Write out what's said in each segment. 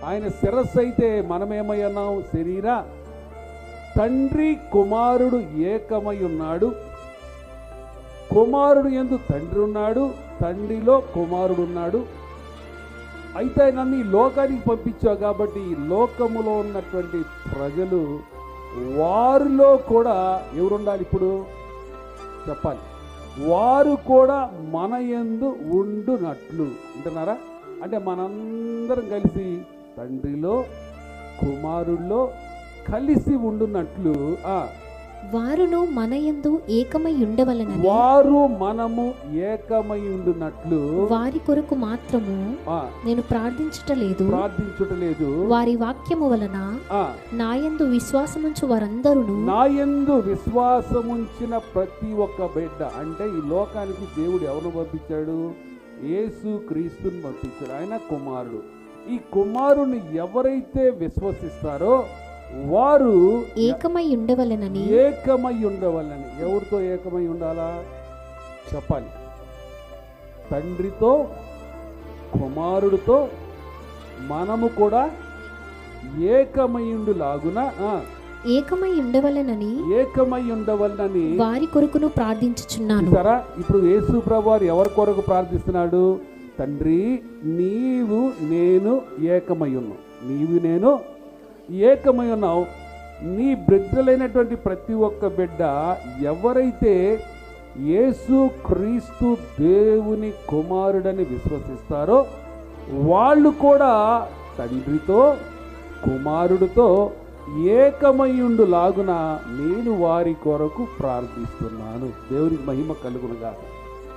ఆయన శిరస్సు అయితే మనమేమై ఉన్నాం? శరీర. తండ్రి కుమారుడు ఏకమై ఉన్నాడు. కుమారుడు యందు తండ్రి ఉన్నాడు, తండ్రిలో కుమారుడు ఉన్నాడు. అయితే నన్ను ఈ లోకానికి పంపించావు కాబట్టి ఈ లోకములో ఉన్నటువంటి ప్రజలు వారిలో కూడా ఎవరుండాలి? ఇప్పుడు చెప్పాలి. వారు కూడా మన యందు ఉండునట్లు. వింటున్నారా? అంటే మనందరం కలిసి తండ్రిలో కుమారుల్లో కలిసి ఉండునట్లు వారును మన యందు ఏకమై ఉండవలెనని, వారు మనము ఏకమై ఉండునట్లు వారి కొరకు మాత్రము నేను ప్రార్థించుటలేదు. వారి వాక్యము వలన నాయందు విశ్వాసముంచు వారందరూ, నాయందు విశ్వాసముంచిన ప్రతి ఒక్క బిడ్డ. అంటే ఈ లోకానికి దేవుడు ఎవరు పంపించాడు? యేసు క్రీస్తుని పంపించాడు. ఆయన కుమారుడు. ఈ కుమారుని ఎవరైతే విశ్వసిస్తారో వారు ఏకమై ఉండవలెనని. ఎవరితో ఏకమై ఉండాలా? చెప్పాలి. తండ్రితో కుమారుడితో మనము కూడా ఏకమై ఉండవలెనని వారి కొరకును ప్రార్థించుచున్నాను. సరే, ఇప్పుడు యేసు ప్రభువారు ఎవరి కొరకు ప్రార్థిస్తున్నాడు? తండ్రి, నీవు నేను ఏకమై ఉన్నావు. నీవు నేను ఏకమై ఉన్నావు. నీ బిడ్డలైనటువంటి ప్రతి ఒక్క బిడ్డ ఎవరైతే యేసు క్రీస్తు దేవుని కుమారుడని విశ్వసిస్తారో వాళ్ళు కూడా తండ్రితో కుమారుడితో ఏకమయ్యుండులాగున నేను వారి కొరకు ప్రార్థిస్తున్నాను. దేవునికి మహిమ కలుగునుగా.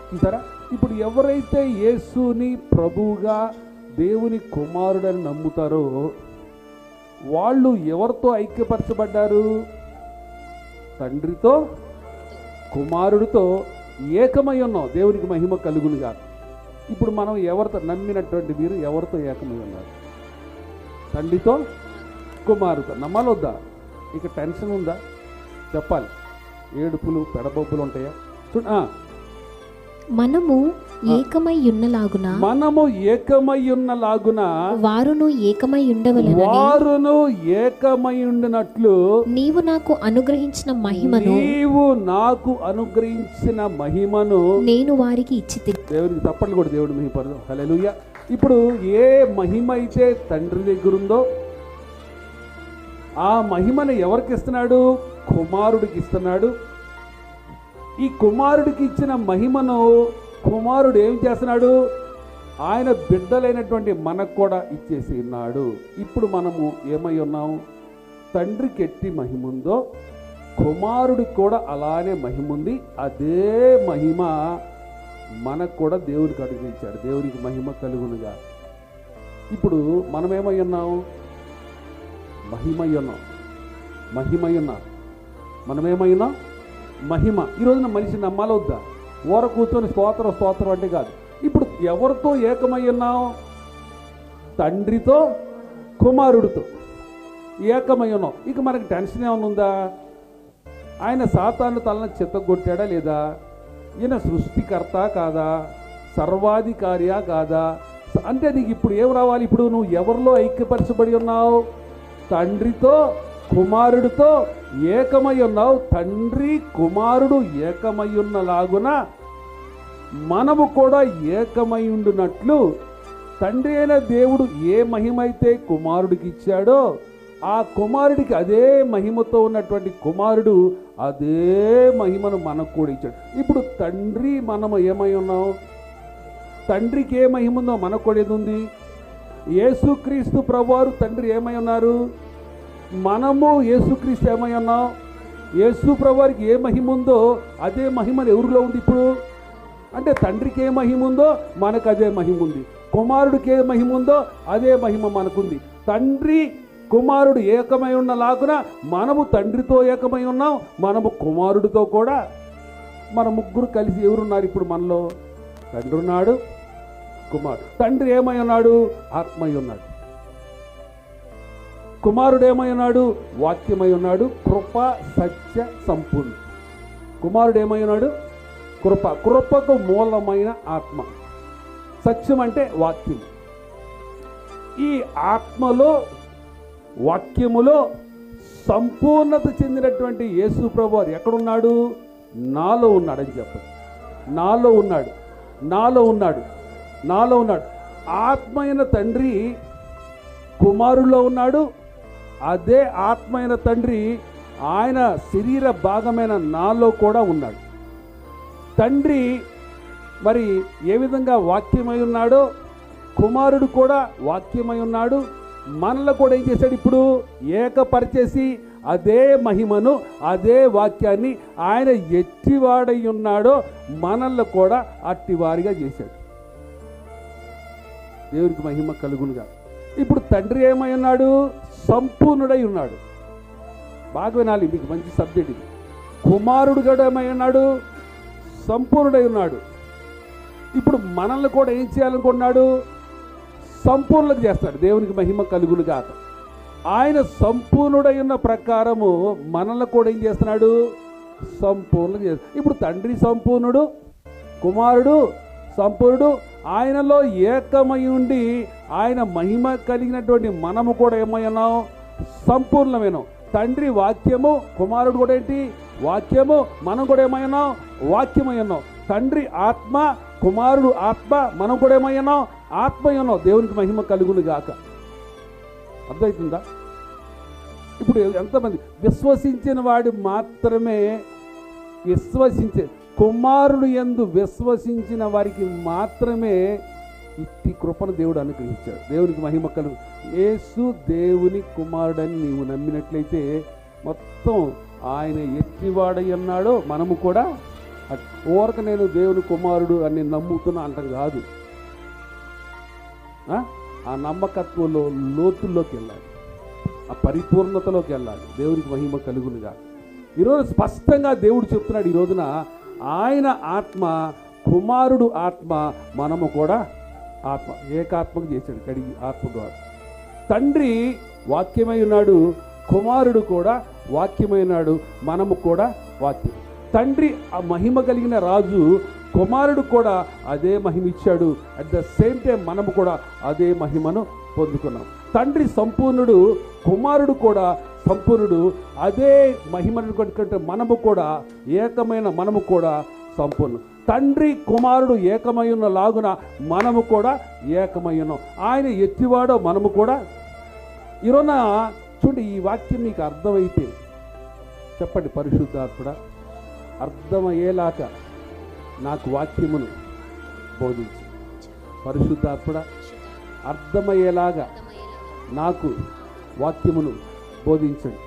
చూసారా? ఇప్పుడు ఎవరైతే యేసుని ప్రభువుగా దేవుని కుమారుడని నమ్ముతారో వాళ్ళు ఎవరితో ఐక్యపరచబడ్డారు? తండ్రితో కుమారుడితో ఏకమై ఉన్నాం. దేవునికి మహిమ కలుగునుగా. ఇప్పుడు మనం ఎవరితో నమ్మినటువంటి మీరు ఎవరితో ఏకమై ఉన్నారు? తండ్రితో కుమారుడితో. నమ్మాలొద్దా? ఇక టెన్షన్ ఉందా? చెప్పాలి. ఏడుపులు పెడబొబ్బులు ఉంటాయా? మనము ఏకమై ఉన్నలాగున వారును ఏకమై ఉండినట్లు నీవు నాకు అనుగ్రహించిన మహిమను నేను వారికి ఇచ్చితి. దేవునికి తప్పట్లు కూడా దేవుడు మహిమపడదు. హల్లెలూయా. ఇప్పుడు ఏ మహిమ అయితే తండ్రి దగ్గర ఉందో ఆ మహిమను ఎవరికి ఇస్తున్నాడు? కుమారుడికి ఇస్తున్నాడు. ఈ కుమారుడికి ఇచ్చిన మహిమను కుమారుడు ఏం చేస్తున్నాడు? ఆయన బిడ్డలైనటువంటి మనకు కూడా ఇచ్చేసి ఉన్నాడు. ఇప్పుడు మనము ఏమై ఉన్నాం? తండ్రికి ఎట్టి మహిమ ఉందో కుమారుడికి కూడా అలానే మహిమ ఉంది. అదే మహిమ మనకు కూడా దేవుడికి అనుగ్రహించాడు. దేవునికి మహిమ కలుగునుగా. ఇప్పుడు మనమేమై ఉన్నాం? మహిమై ఉన్నాం. మనమేమైనా మహిమ. ఈ రోజున మనిషి నమ్మాలొద్దా? ఓర కూర్చొని స్తోత్రం అంటే కాదు. ఇప్పుడు ఎవరితో ఏకమై ఉన్నాం? తండ్రితో కుమారుడితో ఏకమై ఉన్నాం. ఇక మనకి టెన్షన్ ఏమైనా ఉందా? ఆయన సాతాను తలను చిత్తగొట్టాడా లేదా? ఈయన సృష్టికర్త కాదా? సర్వాధికారియా కాదా? అంటే నీకు ఇప్పుడు ఏం రావాలి? ఇప్పుడు నువ్వు ఎవరిలో ఐక్యపరచబడి ఉన్నావు? తండ్రితో కుమారుడితో ఏకమై ఉన్నావు. తండ్రి కుమారుడు ఏకమై ఉన్నలాగున మనము కూడా ఏకమై ఉండునట్లు తండ్రి అయిన దేవుడు ఏ మహిమైతే కుమారుడికి ఇచ్చాడో ఆ కుమారుడికి అదే మహిమతో ఉన్నటువంటి కుమారుడు అదే మహిమను మనకు కూడా ఇచ్చాడు. ఇప్పుడు తండ్రి మనము ఏమై ఉన్నాం? తండ్రికి ఏ మహిమ ఉందో మనకు కూడా ఏది ఉంది? యేసుక్రీస్తు ప్రభువారు తండ్రి ఏమై ఉన్నారు? మనము యేసుక్రీస్తు ఏమై ఉన్నాం? యేసు ప్రభువారికి ఏ మహిమ ఉందో అదే మహిమ ఎవరిలో ఉంది ఇప్పుడు? అంటే తండ్రికి ఏ మహిమ ఉందో మనకు అదే మహిమ ఉంది. కుమారుడికి ఏ మహిమ ఉందో అదే మహిమ మనకుంది. తండ్రి కుమారుడు ఏకమై ఉన్నలాగున మనము తండ్రితో ఏకమై ఉన్నాం, మనము కుమారుడితో కూడా. మన ముగ్గురు కలిసి ఎవరున్నారు ఇప్పుడు మనలో? తండ్రి ఉన్నాడు, కుమారుడు. తండ్రి ఏమై ఉన్నాడు? ఆత్మై ఉన్నాడు. కుమారుడు ఏమై ఉన్నాడు? వాక్యమై ఉన్నాడు. కృప సత్య సంపూర్ణ. కుమారుడు ఏమై ఉన్నాడు? కృపకు మూలమైన ఆత్మ. సత్యం అంటే వాక్యం. ఈ ఆత్మలో వాక్యములో సంపూర్ణత చెందినటువంటి యేసు ప్రభువారు ఎక్కడున్నాడు? నాలో ఉన్నాడని చెప్పండి. నాలో ఉన్నాడు, నాలో ఉన్నాడు, నాలో ఉన్నాడు. ఆత్మ అయిన తండ్రి కుమారుల్లో ఉన్నాడు. అదే ఆత్మ అయిన తండ్రి ఆయన శరీర భాగమైన నాలో కూడా ఉన్నాడు. తండ్రి మరి ఏ విధంగా వాక్యమై ఉన్నాడో కుమారుడు కూడా వాక్యమై ఉన్నాడు. మనలో కూడా ఏం చేశాడు? ఇప్పుడు ఏకపరిచేసి అదే మహిమను, అదే వాక్యాన్ని ఆయన ఎట్టివాడై ఉన్నాడో మనల్ని కూడా అట్టివారిగా చేశాడు. దేవునికి మహిమ కలుగునుగా. ఇప్పుడు తండ్రి ఏమై ఉన్నాడు? సంపూర్ణుడై ఉన్నాడు. బాగా వినాలి, మీకు మంచి సబ్జెక్ట్ ఇది. కుమారుడు కూడా ఏమై ఉన్నాడు? సంపూర్ణుడై ఉన్నాడు. ఇప్పుడు మనల్ని కూడా ఏం చేయాలనుకున్నాడు? సంపూర్ణకు చేస్తాడు. దేవునికి మహిమ కలుగునుగా. ఆయన సంపూర్ణుడై ఉన్న ప్రకారము మనల్ని కూడా ఏం చేస్తున్నాడు? సంపూర్ణ చేస్తాడు. ఇప్పుడు తండ్రి సంపూర్ణుడు, కుమారుడు సంపూర్ణుడు, ఆయనలో ఏకమై ఉండి ఆయన మహిమ కలిగినటువంటి మనము కూడా ఏమై ఉన్నాం? సంపూర్ణమైనాం. తండ్రి వాక్యము, కుమారుడు కూడా ఏంటి? వాక్యము. మనం కూడా ఏమై ఉన్నాం? వాక్యమై ఉన్నాం. తండ్రి ఆత్మ, కుమారుడు ఆత్మ, మనం కూడా ఏమై ఉన్నాం? ఆత్మై ఉన్నాం. దేవునికి మహిమ కలుగును గాక. అర్థమవుతుందా? ఇప్పుడు ఎంతమంది విశ్వసించిన వాడు మాత్రమే విశ్వసించే కుమారుడు యందు విశ్వసించిన వారికి మాత్రమే ఇట్టి కృపను దేవుడు అనుగ్రహించాడు. దేవునికి మహిమ కలుగు. యేసు దేవుని కుమారుడని నీవు నమ్మినట్లయితే మొత్తం ఆయన ఎట్టివాడై ఉన్నాడో మనము కూడా ఓరక నేను దేవుని కుమారుడు అని నమ్ముతున్నా అంటాం కాదు. ఆ నమ్మకత్వంలో లోతుల్లోకి వెళ్ళాలి, ఆ పరిపూర్ణతలోకి వెళ్ళాలి. దేవునికి మహిమ కలుగునుగా. ఈరోజు స్పష్టంగా దేవుడు చెప్తున్నాడు, ఈ రోజున ఆయన ఆత్మ, కుమారుడు ఆత్మ, మనము కూడా ఆత్మ, ఏకాత్మకు చేశాడు కడిగి ఆత్మ ద్వారా. తండ్రి వాక్యమై ఉన్నాడు, కుమారుడు కూడా వాక్యమై ఉన్నాడు, మనము కూడా వాక్యం. తండ్రి ఆ మహిమ కలిగిన రాజు, కుమారుడు కూడా అదే మహిమ ఇచ్చాడు. అట్ ద సేమ్ టైం మనము కూడా అదే మహిమను పొందుకున్నాం. తండ్రి సంపూర్ణుడు, కుమారుడు కూడా సంపూర్ణుడు. అదే మహిమను కంటే మనము కూడా ఏకమైన, మనము కూడా సంపూర్ణం. తండ్రి కుమారుడు ఏకమై ఉన్న లాగున మనము కూడా ఏకమై ఉన్నాం. ఆయన ఎత్తివాడో మనము కూడా. ఈరోజున చూడండి, ఈ వాక్యం మీకు అర్థమైతే చెప్పండి, పరిశుద్ధాత్ముడా అర్థమయ్యేలాగా నాకు వాక్యమును బోధించు. పరిశుద్ధాత్ముడా అర్థమయ్యేలాగా నాకు వాక్యమును బోధించండి.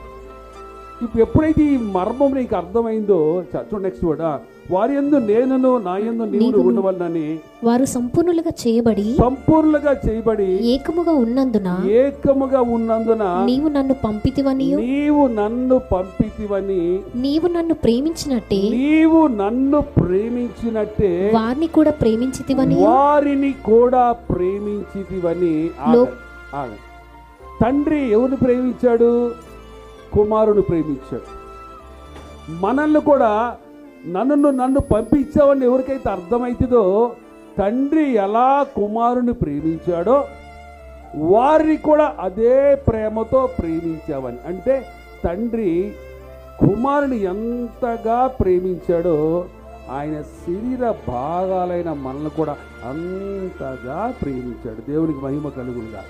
ఇప్పుడు ఎప్పుడైతే ఈ మర్మం నీకు అర్థమైందో, చూడండి నెక్స్ట్ వర్డ్, వారి యందు నేనును నా యందు నీవు ఉండవలనని వారు సంపూర్ణులుగా చేయబడి ఏకముగా ఉన్నందున నీవు నన్ను పంపితివని నీవు నన్ను ప్రేమించినట్టే వారిని కూడా ప్రేమించితివని. తండ్రి ఎవరిని ప్రేమించాడు? కుమారుని ప్రేమించాడు. మనల్ని కూడా నన్ను పంపించావని ఎవరికైతే అర్థమవుతుందో, తండ్రి ఎలా కుమారుని ప్రేమించాడో వారిని కూడా అదే ప్రేమతో ప్రేమించావని. అంటే తండ్రి కుమారుని ఎంతగా ప్రేమించాడో ఆయన శరీర భాగాలైన మనల్ని కూడా అంతగా ప్రేమించాడు. దేవునికి మహిమ కలుగునుగా.